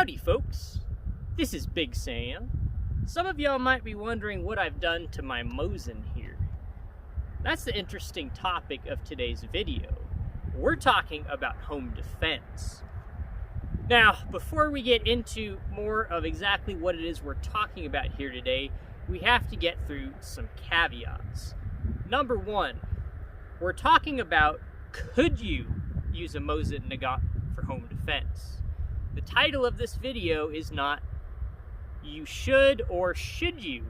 Howdy folks, this is Big Sam. Some of y'all might be wondering what I've done to my Mosin here. That's the interesting topic of today's video. We're talking about home defense. Now, before we get into more of exactly what it is we're talking about here today, we have to get through some caveats. Number one, we're talking about, could you use a Mosin Nagant for home defense? The title of this video is not you should or should you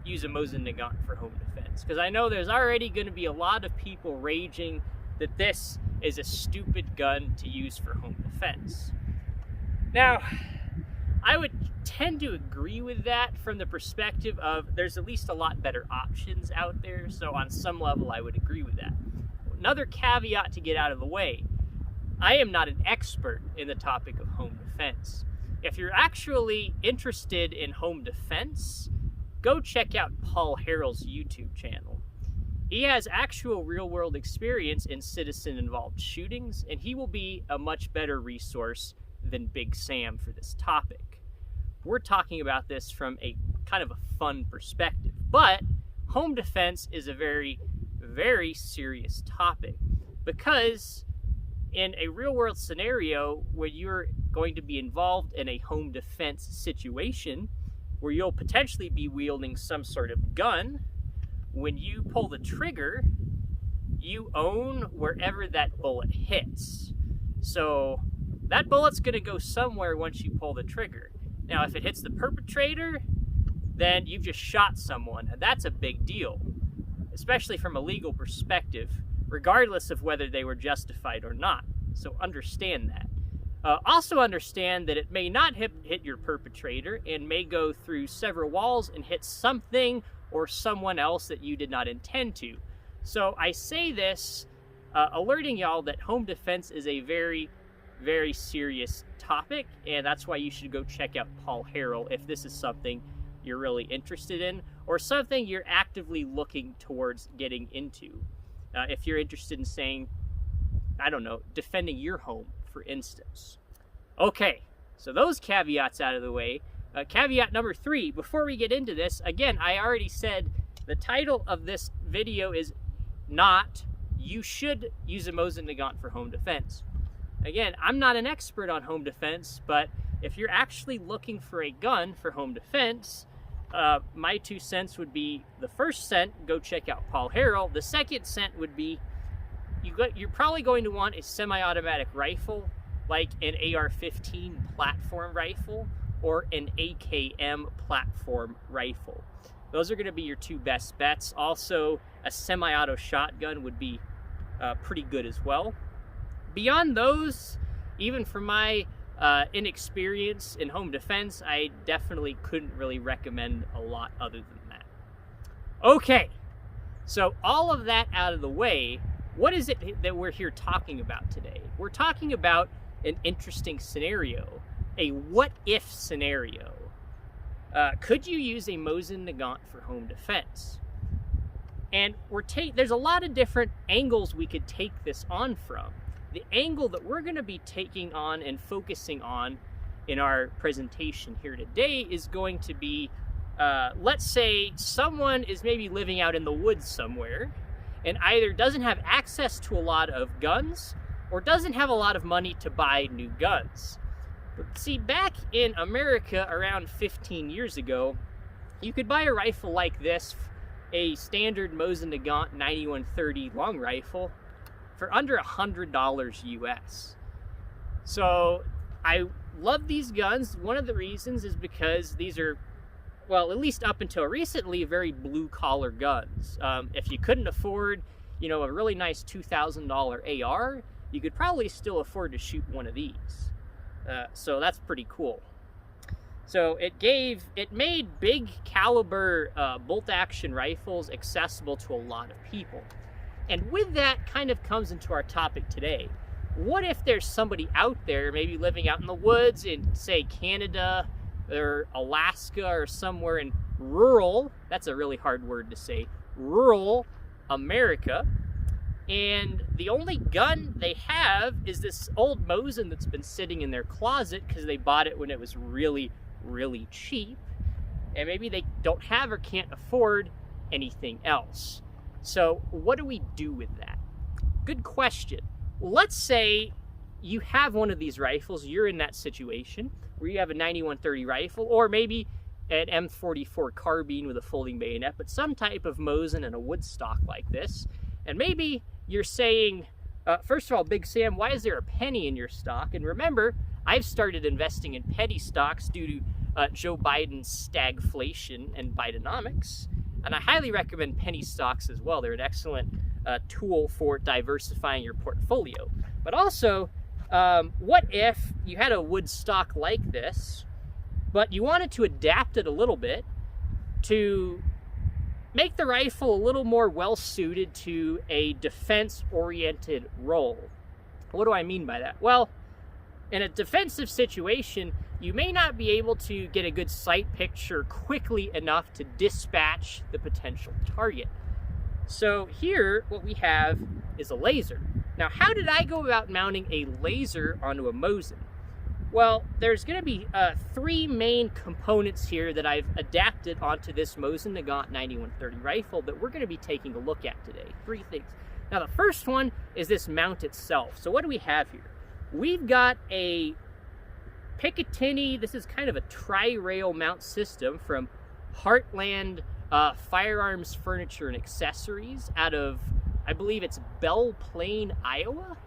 use a Mosin Nagant for home defense, because I know there's already going to be a lot of people raging that this is a stupid gun to use for home defense. Now, I would tend to agree with that from the perspective of there's at least a lot better options out there, so on some level I would agree with that. Another caveat to get out of the way, I am not an expert in the topic of home defense. If you're actually interested in home defense, go check out Paul Harrell's YouTube channel. He has actual real-world experience in citizen-involved shootings, and he will be a much better resource than Big Sam for this topic. We're talking about this from a kind of a fun perspective, but home defense is a very, very serious topic, because in a real-world scenario where you're going to be involved in a home defense situation where you'll potentially be wielding some sort of gun, when you pull the trigger, you own wherever that bullet hits. So that bullet's going to go somewhere once you pull the trigger. Now, if it hits the perpetrator, then you've just shot someone, and that's a big deal, especially from a legal perspective, regardless of whether they were justified or not. So understand that. Also understand that it may not hit your perpetrator and may go through several walls and hit something or someone else that you did not intend to. So I say this alerting y'all that home defense is a very, very serious topic, and that's why you should go check out Paul Harrell if this is something you're really interested in or something you're actively looking towards getting into. If you're interested in saying, I don't know, defending your home, for instance. Okay, so those caveats out of the way. Caveat number 3, before we get into this, again, I already said the title of this video is not, you should use a Mosin Nagant for home defense. Again, I'm not an expert on home defense, but if you're actually looking for a gun for home defense, my 2 cents would be, the first cent, go check out Paul Harrell. The second cent would be, you're probably going to want a semi-automatic rifle, like an AR-15 platform rifle or an AKM platform rifle. Those are going to be your 2 best bets. Also, a semi-auto shotgun would be pretty good as well. Beyond those, even from my inexperience in home defense, I definitely couldn't really recommend a lot other than that. Okay, so all of that out of the way, what is it that we're here talking about today? We're talking about an interesting scenario, a what-if scenario. Could you use a Mosin Nagant for home defense? And there's a lot of different angles we could take this on from. The angle that we're going to be taking on and focusing on in our presentation here today is going to be, let's say someone is maybe living out in the woods somewhere and either doesn't have access to a lot of guns or doesn't have a lot of money to buy new guns. But see, back in America around 15 years ago, you could buy a rifle like this, a standard Mosin Nagant 9130 long rifle, for under $100 US. So I love these guns. One of the reasons is because these are, well, at least up until recently, very blue-collar guns. If you couldn't afford, a really nice $2,000 AR, you could probably still afford to shoot one of these. So that's pretty cool. So it made big caliber bolt-action rifles accessible to a lot of people. And with that kind of comes into our topic today. What if there's somebody out there, maybe living out in the woods in, say, Canada or Alaska or somewhere in rural, that's a really hard word to say, rural America, and the only gun they have is this old Mosin that's been sitting in their closet because they bought it when it was really, really cheap, and maybe they don't have or can't afford anything else. So what do we do with that? Good question. Let's say you have one of these rifles, you're in that situation where you have a 9130 rifle, or maybe an M44 carbine with a folding bayonet, but some type of Mosin and a wood stock like this. And maybe you're saying, first of all, Big Sam, why is there a penny in your stock? And remember, I've started investing in penny stocks due to Joe Biden's stagflation and Bidenomics. And I highly recommend penny stocks as well. They're an excellent tool for diversifying your portfolio. But also, what if you had a wood stock like this, but you wanted to adapt it a little bit to make the rifle a little more well-suited to a defense-oriented role? What do I mean by that? Well, in a defensive situation, you may not be able to get a good sight picture quickly enough to dispatch the potential target. So here, what we have is a laser. Now, how did I go about mounting a laser onto a Mosin? Well, there's going to be 3 main components here that I've adapted onto this Mosin Nagant 9130 rifle that we're going to be taking a look at today. 3 things. Now, the first one is this mount itself. So what do we have here? We've got a Picatinny. This is kind of a tri-rail mount system from Heartland Firearms Furniture and Accessories out of, I believe it's Belle Plaine, Iowa.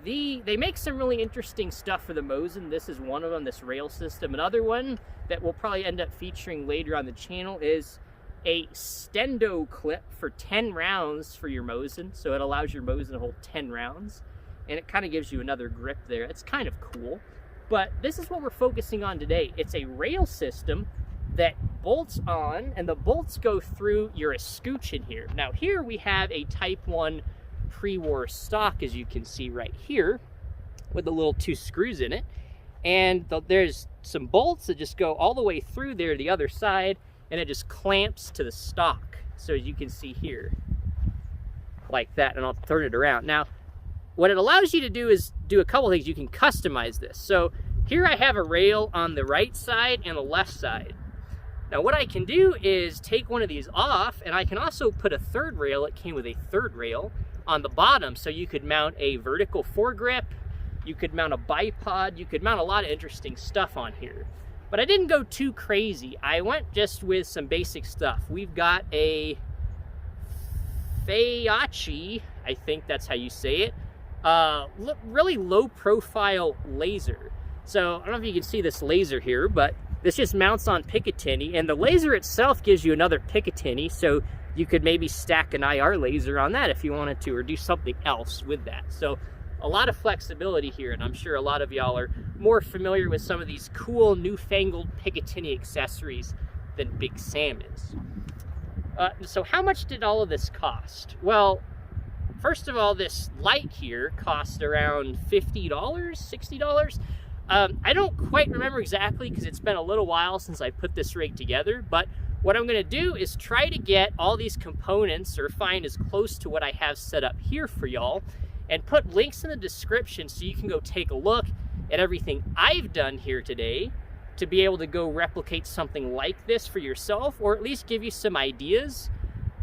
They make some really interesting stuff for the Mosin. This is one of them, this rail system. Another one that we'll probably end up featuring later on the channel is a stendo clip for 10 rounds for your Mosin. So it allows your Mosin to hold 10 rounds. And it kind of gives you another grip there. It's kind of cool. But this is what we're focusing on today. It's a rail system that bolts on, and the bolts go through your escutcheon here. Now here we have a Type 1 pre-war stock, as you can see right here, with the little 2 screws in it. And there's some bolts that just go all the way through there to the other side, and it just clamps to the stock. So as you can see here, like that, and I'll turn it around. Now, what it allows you to do is do a couple things. You can customize this. So here I have a rail on the right side and the left side. Now what I can do is take one of these off, and I can also put a 3rd rail. It came with a 3rd rail on the bottom, so you could mount a vertical foregrip, you could mount a bipod, you could mount a lot of interesting stuff on here. But I didn't go too crazy. I went just with some basic stuff. We've got a Feiachi, I think that's how you say it, really low profile laser. So I don't know if you can see this laser here, but this just mounts on Picatinny, and the laser itself gives you another Picatinny, so you could maybe stack an IR laser on that if you wanted to, or do something else with that. So a lot of flexibility here, and I'm sure a lot of y'all are more familiar with some of these cool newfangled Picatinny accessories than Big Sam is. So how much did all of this cost? Well, first of all, this light here cost around $50, $60. I don't quite remember exactly because it's been a little while since I put this rig together, but what I'm going to do is try to get all these components, or find as close to what I have set up here for y'all, and put links in the description so you can go take a look at everything I've done here today to be able to go replicate something like this for yourself, or at least give you some ideas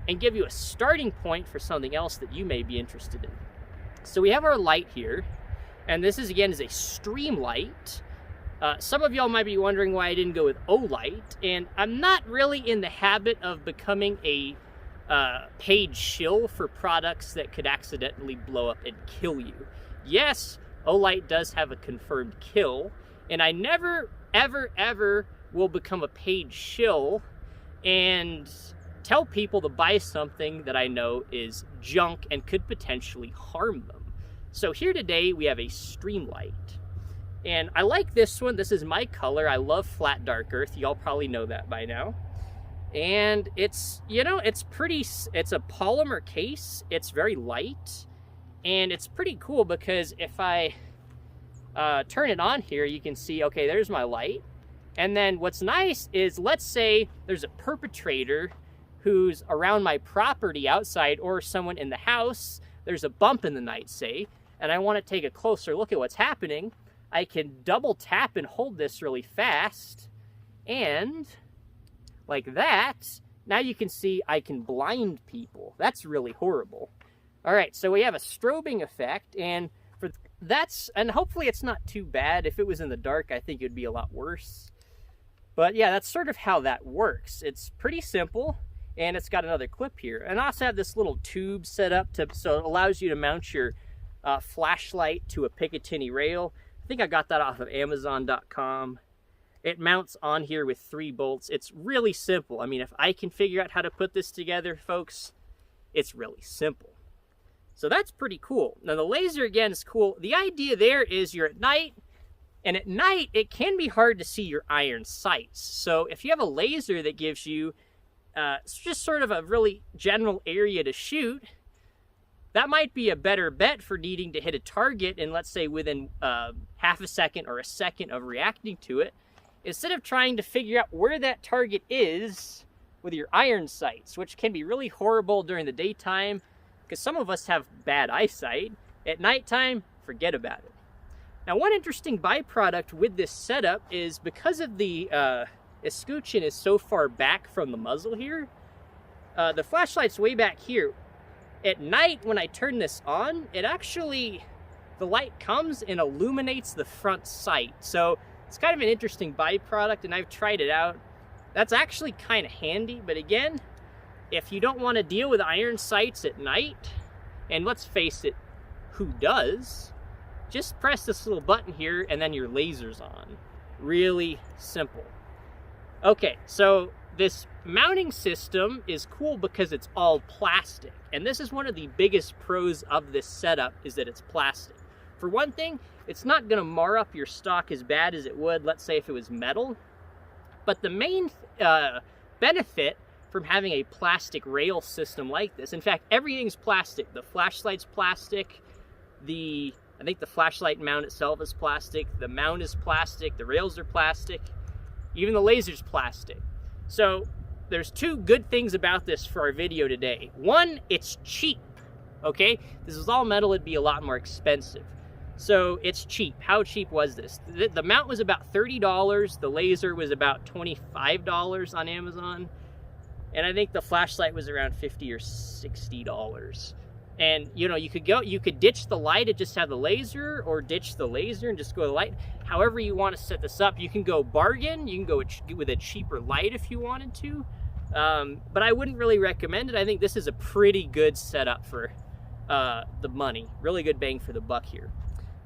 and give you a starting point for something else that you may be interested in. So we have our light here, and this is, again, is a stream light. Some of y'all might be wondering why I didn't go with O-light, and I'm not really in the habit of becoming a paid shill for products that could accidentally blow up and kill you. Yes, O-light does have a confirmed kill, and I never, ever, ever will become a paid shill and tell people to buy something that I know is junk and could potentially harm them. So here today we have a stream light. And I like this one. This is my color. I love flat dark earth. Y'all probably know that by now. And it's, you know, it's a polymer case. It's very light. And it's pretty cool because if I turn it on here, you can see, okay, there's my light. And then what's nice is, let's say there's a perpetrator who's around my property outside, or someone in the house there's a bump in the night, say, and I want to take a closer look at what's happening, I can double tap and hold this really fast, and like that, now you can see I can blind people. That's really horrible. All right, so we have a strobing effect, and and hopefully it's not too bad. If it was in the dark, I think it would be a lot worse. But yeah, that's sort of how that works. It's pretty simple, and it's got another clip here. And I also have this little tube set up so it allows you to mount your flashlight to a Picatinny rail. I think I got that off of Amazon.com. It mounts on here with 3 bolts. It's really simple. I mean, if I can figure out how to put this together, folks, it's really simple. So that's pretty cool. Now the laser, again, is cool. The idea there is you're at night, and at night it can be hard to see your iron sights. So if you have a laser that gives you just sort of a really general area to shoot, that might be a better bet for needing to hit a target and, let's say, within half a second or a second of reacting to it, instead of trying to figure out where that target is with your iron sights, which can be really horrible during the daytime because some of us have bad eyesight. At nighttime, forget about it. Now, one interesting byproduct with this setup is because of the escutcheon is so far back from the muzzle here, the flashlight's way back here. At night, when I turn this on, the light comes and illuminates the front sight. So it's kind of an interesting byproduct, and I've tried it out. That's actually kind of handy, but again, if you don't want to deal with iron sights at night, and let's face it, who does? Just press this little button here, and then your laser's on. Really simple. Okay, so this mounting system is cool because it's all plastic, and this is one of the biggest pros of this setup, is that it's plastic. For one thing, it's not going to mar up your stock as bad as it would, let's say, if it was metal. But the main benefit from having a plastic rail system like this, in fact, everything's plastic. The flashlight's plastic. I think the flashlight mount itself is plastic. The mount is plastic. The rails are plastic. Even the laser's plastic. So there's 2 good things about this for our video today. One, it's cheap. Okay? This is all metal. It'd be a lot more expensive. So it's cheap. How cheap was this? The mount was about $30. The laser was about $25 on Amazon. And I think the flashlight was around $50 or $60. And you know, you could ditch the light and just have the laser, or ditch the laser and just go with the light. However you want to set this up, you can go bargain. You can go with a cheaper light if you wanted to. But I wouldn't really recommend it. I think this is a pretty good setup for the money. Really good bang for the buck here.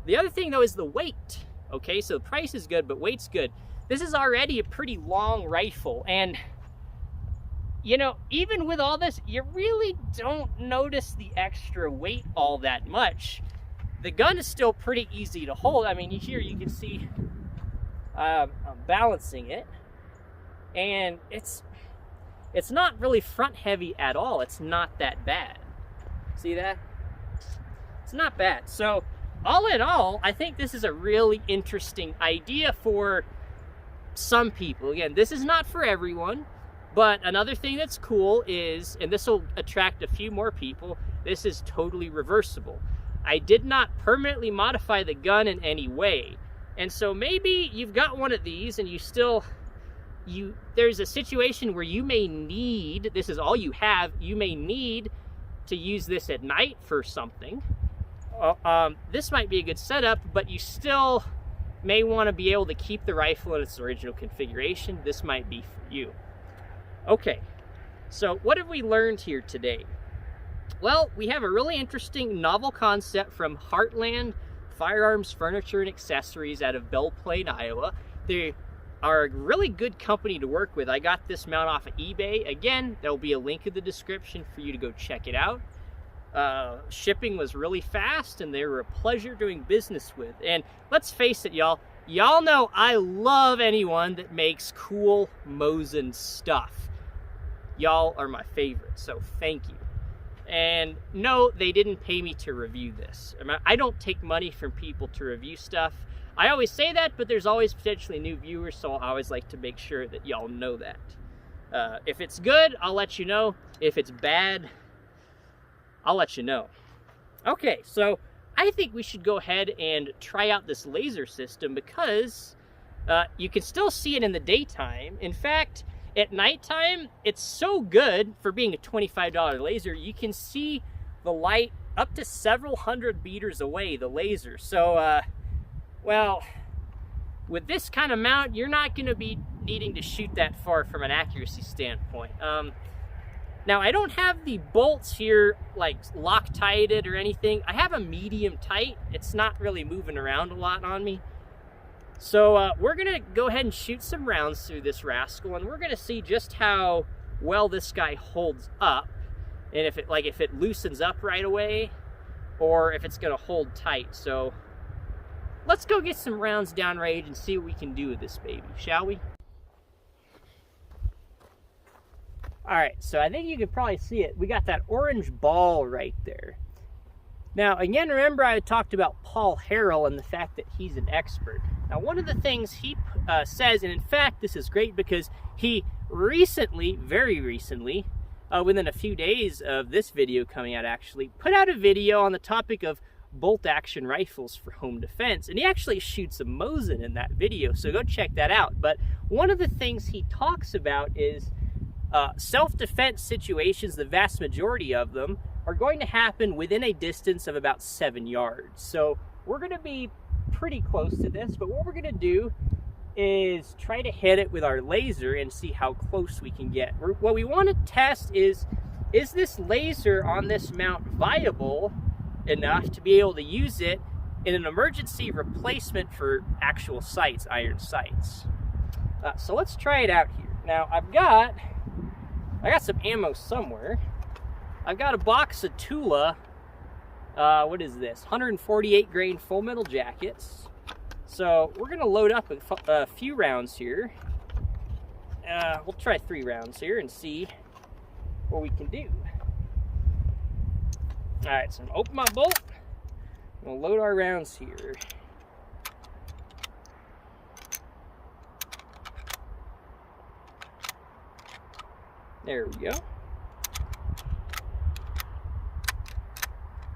The other thing, though, is the weight. Okay, so the price is good, but weight's good. This is already a pretty long rifle, and you know, even with all this, you really don't notice the extra weight all that much. The gun is still pretty easy to hold. I mean, here you can see I'm balancing it, and it's not really front heavy at all. It's not that bad. See that? It's not bad. So all in all, I think this is a really interesting idea for some people. Again, this is not for everyone, but another thing that's cool is, and this will attract a few more people, this is totally reversible. I did not permanently modify the gun in any way. And so maybe you've got one of these and there's a situation where you may need, this is all you have, you may need to use this at night for something. This might be a good setup, but you still may want to be able to keep the rifle in its original configuration. This might be for you. Okay, so what have we learned here today? Well, we have a really interesting novel concept from Heartland Firearms, Furniture, and Accessories out of Belle Plaine, Iowa. They are a really good company to work with. I got this mount off of eBay. Again, there'll be a link in the description for you to go check it out. Shipping was really fast, and they were a pleasure doing business with. And let's face it, y'all know I love anyone that makes cool Mosin stuff. Y'all are my favorite, so thank you. And no, they didn't pay me to review this. I don't take money from people to review stuff. I always say that, but there's always potentially new viewers, so I always like to make sure that y'all know that. If it's good, I'll let you know. If it's bad, I'll let you know. Okay, so I think we should go ahead and try out this laser system because you can still see it in the daytime. In fact, at nighttime, it's so good for being a $25 laser. You can see the light up to several hundred meters away, the laser. So, well, with this kind of mount, you're not going to be needing to shoot that far from an accuracy standpoint. Now, I don't have the bolts here like Loctited or anything. I have a medium tight. It's not really moving around a lot on me. So we're going to go ahead and shoot some rounds through this rascal, and we're going to see just how well this guy holds up, and if it loosens up right away, or if it's going to hold tight. So let's go get some rounds downrange and see what we can do with this baby, shall we? All right, so I think you can probably see it. We got that orange ball right there. Now, again, remember I talked about Paul Harrell and the fact that he's an expert. Now, one of the things he says, and in fact, this is great because he recently, very recently, within a few days of this video coming out actually, put out a video on the topic of bolt-action rifles for home defense. And he actually shoots a Mosin in that video, so go check that out. But one of the things he talks about is self-defense situations, the vast majority of them, are going to happen within a distance of about 7 yards. So we're going to be pretty close to this, but what we're going to do is try to hit it with our laser and see how close we can get. What we want to test is this laser on this mount viable enough to be able to use it in an emergency replacement for actual sights, iron sights. So let's try it out here. Now I got some ammo somewhere. I've got a box of Tula, what is this, 148 grain full metal jackets. So we're gonna load up a few rounds here. We'll try 3 rounds here and see what we can do. All right, so I'm gonna open my bolt. We'll load our rounds here. There we go.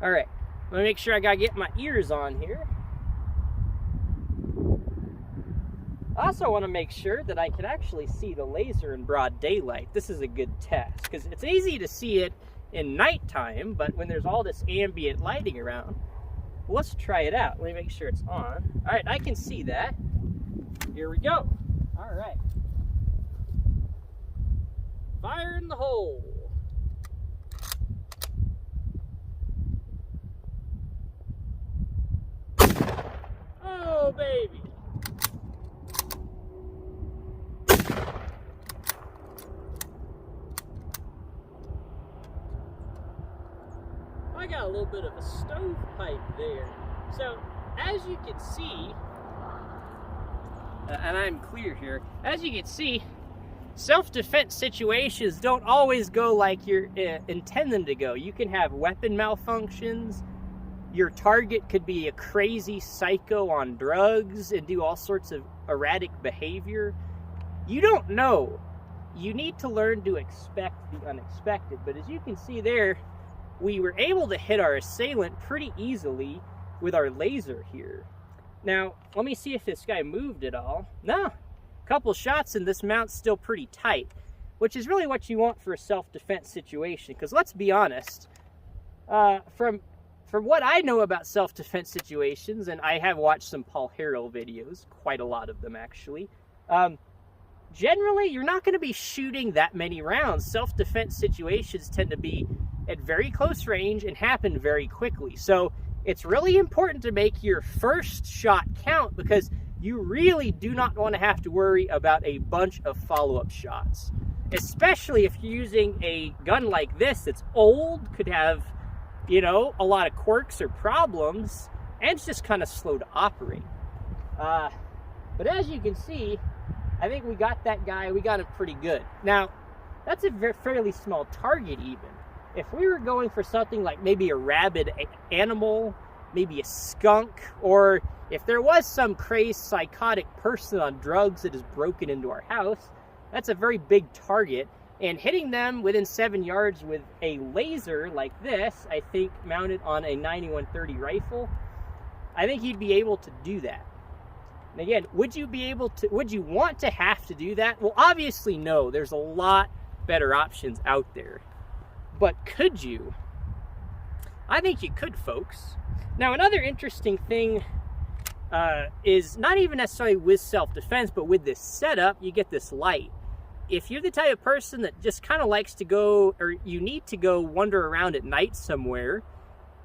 All right, let me make sure I gotta get my ears on here. I also want to make sure that I can actually see the laser in broad daylight. This is a good test because it's easy to see it in nighttime, but when there's all this ambient lighting around, well, let's try it out. Let me make sure it's on. All right, I can see that. Here we go. All right. Fire in the hole. Oh, baby. I got a little bit of a stovepipe there. So, as you can see, and I'm clear here, as you can see, self-defense situations don't always go like you intend them to go. You can have weapon malfunctions. Your target could be a crazy psycho on drugs and do all sorts of erratic behavior. You don't know. You need to learn to expect the unexpected. But as you can see there, we were able to hit our assailant pretty easily with our laser here. Now, let me see if this guy moved at all. No, a couple shots and this mount's still pretty tight, which is really what you want for a self-defense situation. Because let's be honest, from what I know about self-defense situations, and I have watched some Paul Harrell videos, quite a lot of them actually, generally you're not going to be shooting that many rounds. Self-defense situations tend to be at very close range and happen very quickly. So it's really important to make your first shot count because you really do not want to have to worry about a bunch of follow-up shots. Especially if you're using a gun like this that's old, could have, you know, a lot of quirks or problems, and it's just kind of slow to operate. But as you can see, I think we got that guy, we got him pretty good. Now, that's a fairly small target even. If we were going for something like maybe a rabid animal, maybe a skunk, or if there was some crazed psychotic person on drugs that has broken into our house, that's a very big target, And hitting them within 7 yards with a laser like this, I think mounted on a 9130 rifle, I think you'd be able to do that. And again, would you want to have to do that? Well, obviously no, there's a lot better options out there. But could you? I think you could, folks. Now, another interesting thing is not even necessarily with self-defense, but with this setup, you get this light. If you're the type of person that just kind of likes to go, or you need to go wander around at night somewhere,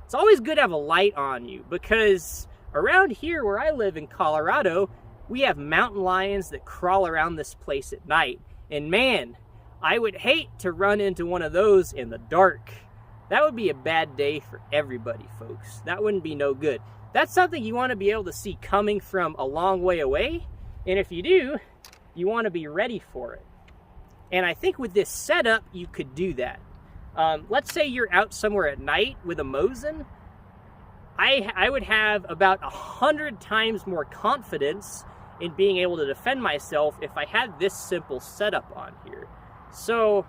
it's always good to have a light on you, because around here where I live in Colorado, we have mountain lions that crawl around this place at night. And man, I would hate to run into one of those in the dark. That would be a bad day for everybody, folks. That wouldn't be no good. That's something you want to be able to see coming from a long way away. And if you do, you want to be ready for it. And I think with this setup, you could do that. Let's say you're out somewhere at night with a Mosin. I would have about 100 times more confidence in being able to defend myself if I had this simple setup on here. So,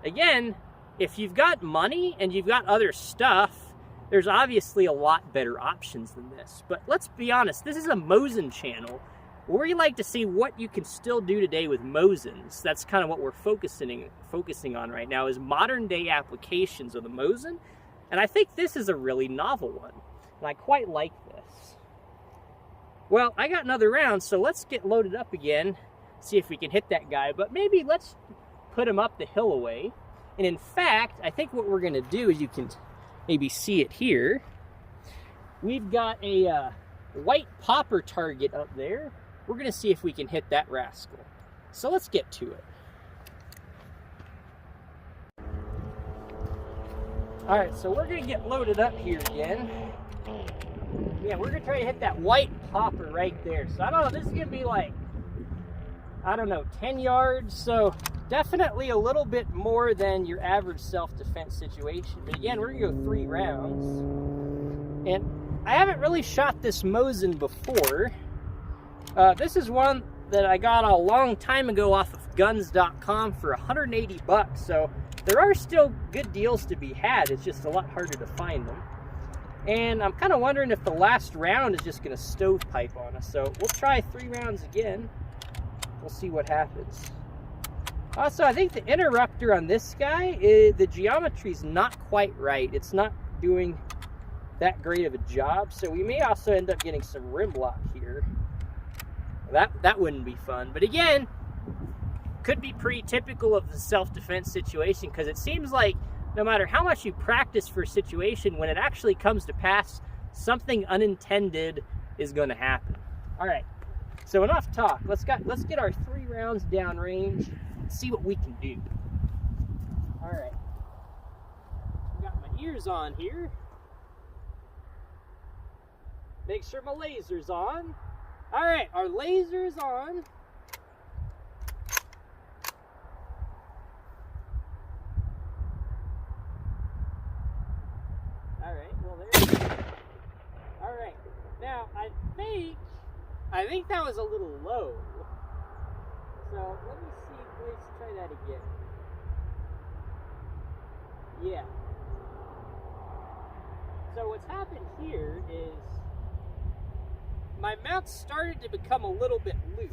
again, if you've got money and you've got other stuff, there's obviously a lot better options than this. But let's be honest, this is a Mosin channel. We like to see what you can still do today with Mosins. That's kind of what we're focusing on right now, is modern day applications of the Mosin. And I think this is a really novel one. And I quite like this. Well, I got another round, so let's get loaded up again, see if we can hit that guy. But maybe let's put him up the hill away. And in fact, I think what we're going to do is, you can maybe see it here. We've got a white popper target up there. We're going to see if we can hit that rascal. So let's get to it. All right, so we're going to get loaded up here again. Yeah, we're going to try to hit that white popper right there. So I don't know, this is going to be like, I don't know, 10 yards. So definitely a little bit more than your average self-defense situation. But again, we're going to go 3 rounds. And I haven't really shot this Mosin before. This is one that I got a long time ago off of guns.com for 180 bucks. So there are still good deals to be had. It's just a lot harder to find them. And I'm kind of wondering if the last round is just going to stovepipe on us. So we'll try 3 rounds again. We'll see what happens. Also, I think the interrupter on this guy, the geometry's not quite right. It's not doing that great of a job. So we may also end up getting some rim lock here. That wouldn't be fun. But again, could be pretty typical of the self-defense situation, because it seems like no matter how much you practice for a situation, when it actually comes to pass, something unintended is going to happen. All right, so enough talk. Let's get our 3 rounds downrange and see what we can do. All right, got my ears on here. Make sure my laser's on. All right, our laser's on. All right, well, there we go. All right, now I think that was a little low. So let me see, let's try that again. Yeah. So what's happened here is my mount started to become a little bit loose.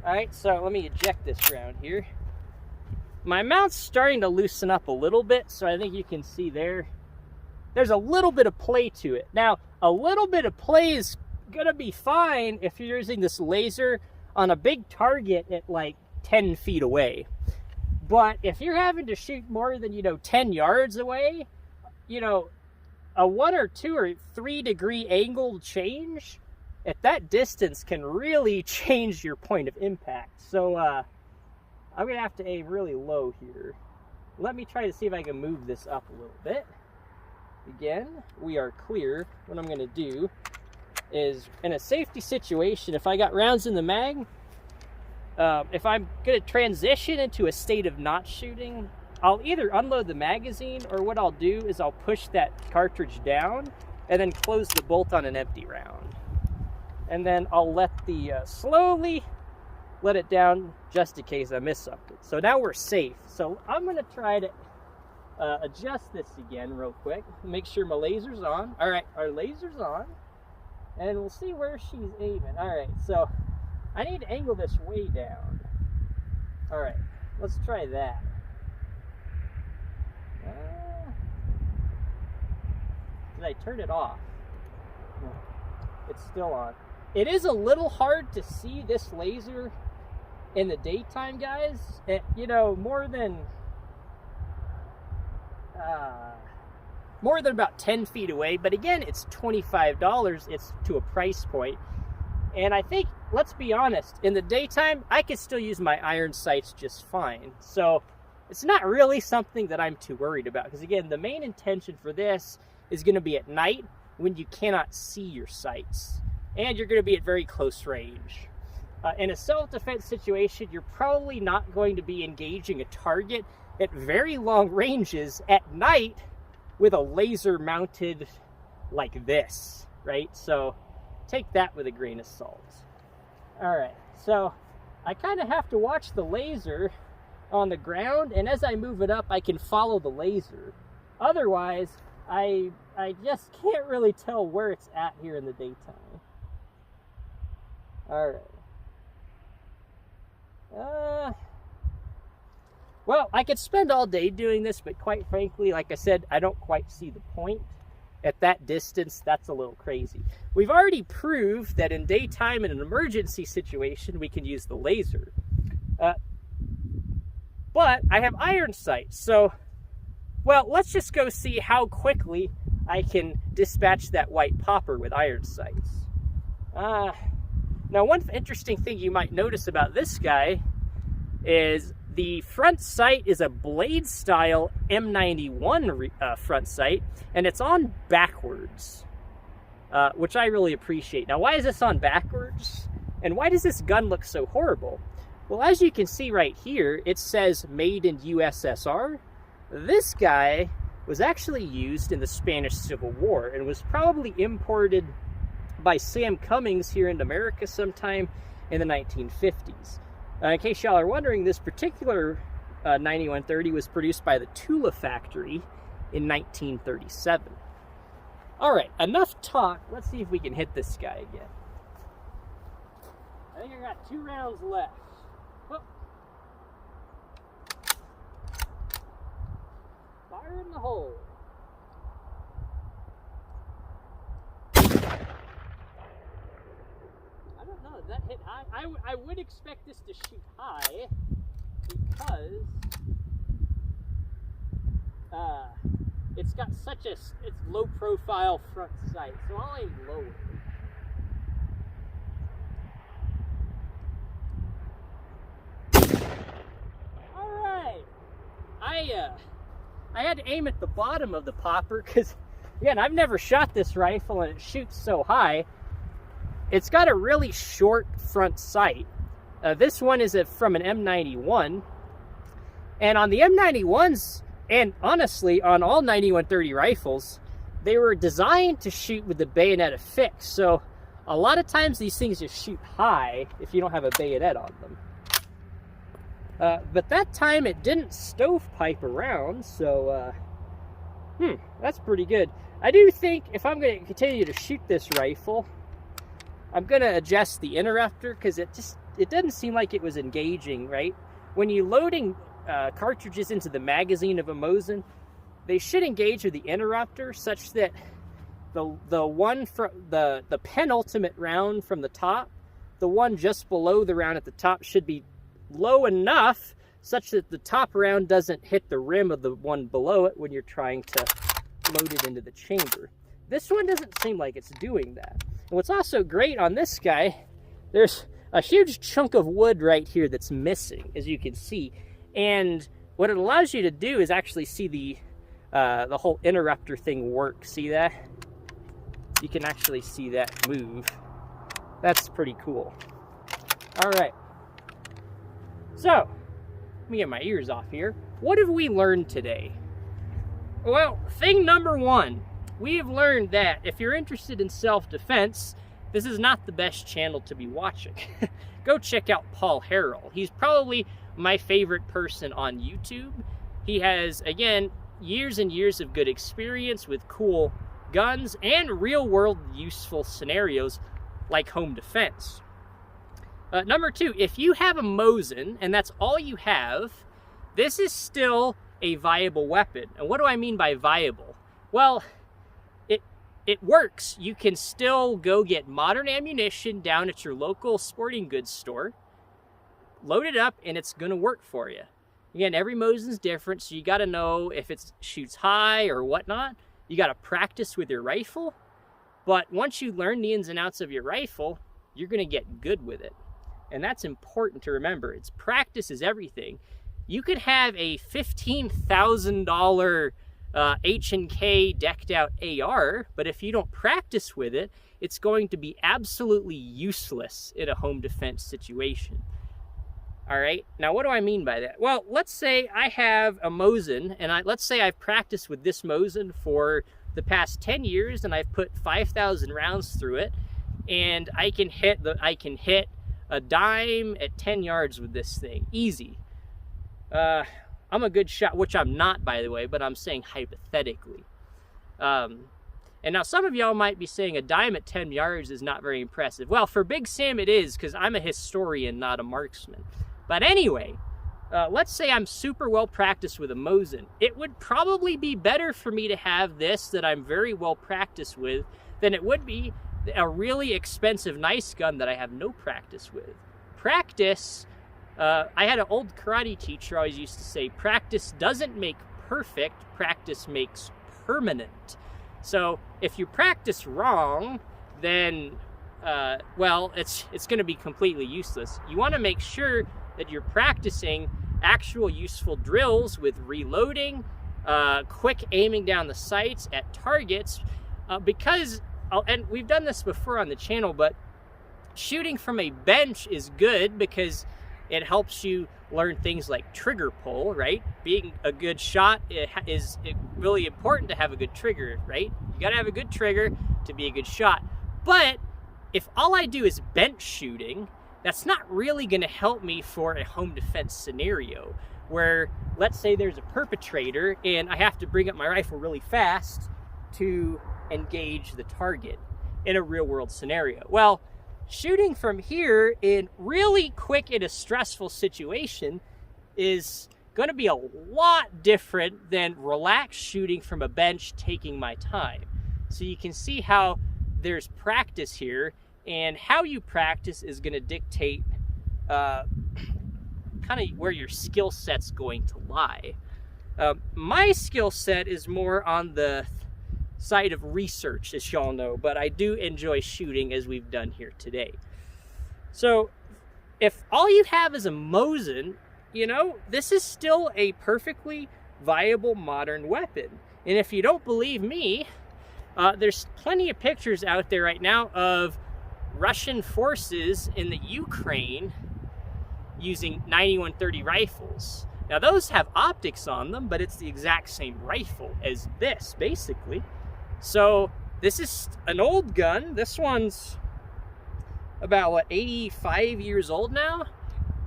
All right, so let me eject this round here. My mount's starting to loosen up a little bit, so I think you can see there's a little bit of play to it. Now, a little bit of play is gonna be fine if you're using this laser on a big target at like 10 feet away. But if you're having to shoot more than, 10 yards away, a 1 or 2 or 3 degree angle change at that distance can really change your point of impact. So I'm gonna have to aim really low here. Let me try to see if I can move this up a little bit. Again, we are clear. What I'm gonna do is, in a safety situation, if I got rounds in the mag, if I'm gonna transition into a state of not shooting, I'll either unload the magazine, or what I'll do is I'll push that cartridge down and then close the bolt on an empty round. And then I'll let the slowly let it down just in case I miss something. So now we're safe. So I'm gonna try to adjust this again real quick. Make sure my laser's on. All right, our laser's on. And we'll see where she's aiming. All right, so I need to angle this way down. All right, let's try that. Did I turn it off? No, it's still on. It is a little hard to see this laser in the daytime, guys. You know, more than about 10 feet away, but again, it's $25. It's to a price point. And I think, let's be honest, in the daytime, I could still use my iron sights just fine. So it's not really something that I'm too worried about. Because again, the main intention for this is going to be at night when you cannot see your sights. And you're going to be at very close range. In a self-defense situation, you're probably not going to be engaging a target at very long ranges at night with a laser mounted like this, right? So take that with a grain of salt. All right, so I kind of have to watch the laser on the ground, and as I move it up, I can follow the laser. Otherwise, I just can't really tell where it's at here in the daytime. All right. Well, I could spend all day doing this, but quite frankly, like I said, I don't quite see the point. At that distance, that's a little crazy. We've already proved that in daytime, in an emergency situation, we can use the laser. But I have iron sights, so, well, let's just go see how quickly I can dispatch that white popper with iron sights. Now, one interesting thing you might notice about this guy is the front sight is a blade style M91 front sight, and it's on backwards, which I really appreciate. Now, why is this on backwards? And why does this gun look so horrible? Well, as you can see right here, it says made in USSR. This guy was actually used in the Spanish Civil War and was probably imported by Sam Cummings here in America sometime in the 1950s. In case y'all are wondering, this particular 9130 was produced by the Tula factory in 1937. All right, enough talk. Let's see if we can hit this guy again. I think I got 2 rounds left. Whoop. Fire in the hole. That hit high. I would expect this to shoot high because it's got such a low profile front sight, so I'll aim lower. All right, I had to aim at the bottom of the popper because, again, I've never shot this rifle and it shoots so high. It's got a really short front sight. This one is from an M91. And on the M91s, and honestly, on all 9130 rifles, they were designed to shoot with the bayonet affixed. So a lot of times these things just shoot high if you don't have a bayonet on them. But that time it didn't stovepipe around, so that's pretty good. I do think if I'm going to continue to shoot this rifle, I'm going to adjust the interrupter because it doesn't seem like it was engaging, right? When you're loading cartridges into the magazine of a Mosin, they should engage with the interrupter such that the one from the penultimate round from the top, the one just below the round at the top should be low enough such that the top round doesn't hit the rim of the one below it when you're trying to load it into the chamber. This one doesn't seem like it's doing that. And what's also great on this guy, there's a huge chunk of wood right here that's missing, as you can see. And what it allows you to do is actually see the whole interrupter thing work. See that? You can actually see that move. That's pretty cool. All right. So, let me get my ears off here. What have we learned today? Well, thing number one. We have learned that if you're interested in self-defense, this is not the best channel to be watching. Go check out Paul Harrell. He's probably my favorite person on YouTube. He has, again, years and years of good experience with cool guns and real-world useful scenarios like home defense. Number 2, if you have a Mosin and that's all you have, this is still a viable weapon. And what do I mean by viable? Well, it works. You can still go get modern ammunition down at your local sporting goods store, load it up, and it's going to work for you. Again, every Mosin's different, so you got to know if it shoots high or whatnot. You got to practice with your rifle. But once you learn the ins and outs of your rifle, you're going to get good with it. And that's important to remember. It's practice is everything. You could have a $15,000 H&K decked out AR, but if you don't practice with it, it's going to be absolutely useless in a home defense situation. All right, now what do I mean by that? Well, let's say I have a Mosin, and let's say I've practiced with this Mosin for the past 10 years, and I've put 5,000 rounds through it, and I can hit a dime at 10 yards with this thing, easy. I'm a good shot, which I'm not, by the way, but I'm saying hypothetically. And now some of y'all might be saying a dime at 10 yards is not very impressive. Well, for Big Sam it is, because I'm a historian, not a marksman. But anyway, let's say I'm super well practiced with a Mosin. It would probably be better for me to have this that I'm very well practiced with than it would be a really expensive, nice gun that I have no practice with. Practice... I had an old karate teacher always used to say, practice doesn't make perfect, practice makes permanent. So if you practice wrong, then, well, it's going to be completely useless. You want to make sure that you're practicing actual useful drills with reloading, quick aiming down the sights at targets, because, and we've done this before on the channel, but shooting from a bench is good because it helps you learn things like trigger pull, right? Being a good shot is really important to have a good trigger, right? You gotta have a good trigger to be a good shot. But if all I do is bench shooting, that's not really gonna help me for a home defense scenario where, let's say there's a perpetrator and I have to bring up my rifle really fast to engage the target in a real world scenario. Well, shooting from here in really quick in a stressful situation is going to be a lot different than relaxed shooting from a bench taking my time. So you can see how there's practice here, and how you practice is going to dictate kind of where your skill set's going to lie. My skill set is more on the side of research, as y'all know, but I do enjoy shooting, as we've done here today. So if all you have is a Mosin, you know, this is still a perfectly viable modern weapon. And if you don't believe me, there's plenty of pictures out there right now of Russian forces in the Ukraine using 9130 rifles. Now those have optics on them, but it's the exact same rifle as this, basically. So this is an old gun. This one's about, what, 85 years old now?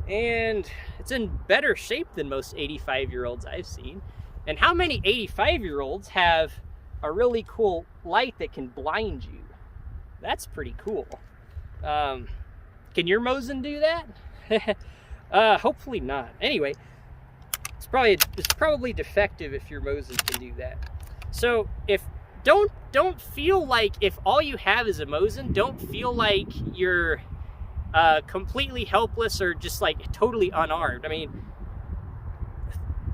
And it's in better shape than most 85-year-olds I've seen. And how many 85-year-olds have a really cool light that can blind you? That's pretty cool. Can your Mosin do that? Hopefully not. Anyway, it's probably defective if your Mosin can do that. So if don't feel like, if all you have is a Mosin, don't feel like you're completely helpless or just like totally unarmed. I mean,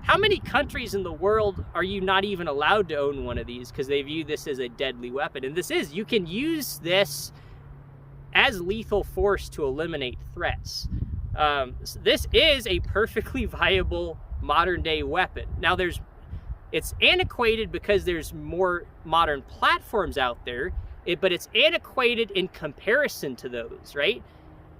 how many countries in the world are you not even allowed to own one of these because they view this as a deadly weapon? And you can use this as lethal force to eliminate threats. So this is a perfectly viable modern day weapon. Now it's antiquated because there's more modern platforms out there, but it's antiquated in comparison to those, right?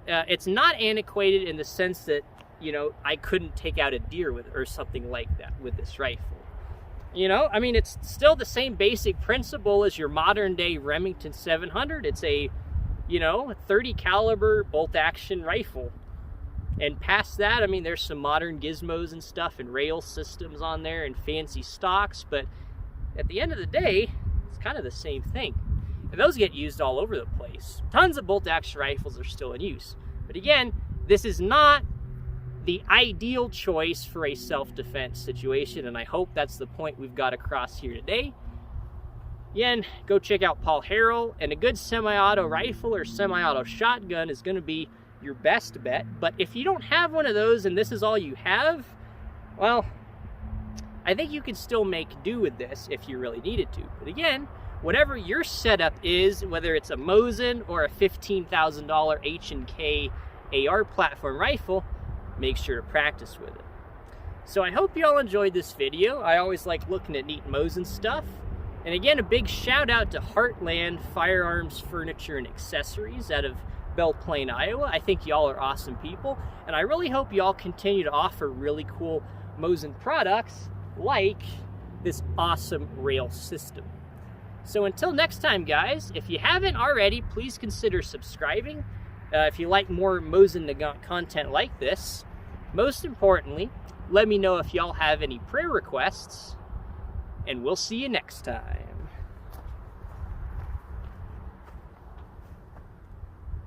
It's not antiquated in the sense that, you know, I couldn't take out a deer with it or something like that with this rifle. You know, I mean, it's still the same basic principle as your modern day Remington 700. It's a you know, a 30 caliber bolt action rifle. And past that, I mean, there's some modern gizmos and stuff and rail systems on there and fancy stocks, but at the end of the day, it's kind of the same thing. And those get used all over the place. Tons of bolt action rifles are still in use. But again, this is not the ideal choice for a self-defense situation, and I hope that's the point we've got across here today. Again, go check out Paul Harrell, and a good semi-auto rifle or semi-auto shotgun is going to be your best bet. But if you don't have one of those and this is all you have, well, I think you can still make do with this if you really needed to. But again, whatever your setup is, whether it's a Mosin or a $15,000 H&K AR platform rifle, make sure to practice with it. So I hope you all enjoyed this video. I always like looking at neat Mosin stuff. And again, a big shout out to Heartland Firearms, Furniture, and Accessories out of Belle Plaine, Iowa. I think y'all are awesome people, and I really hope y'all continue to offer really cool Mosin products like this awesome rail system. So until next time, guys, if you haven't already, please consider subscribing. If you like more Mosin Nagant content like this, most importantly, let me know if y'all have any prayer requests, and we'll see you next time.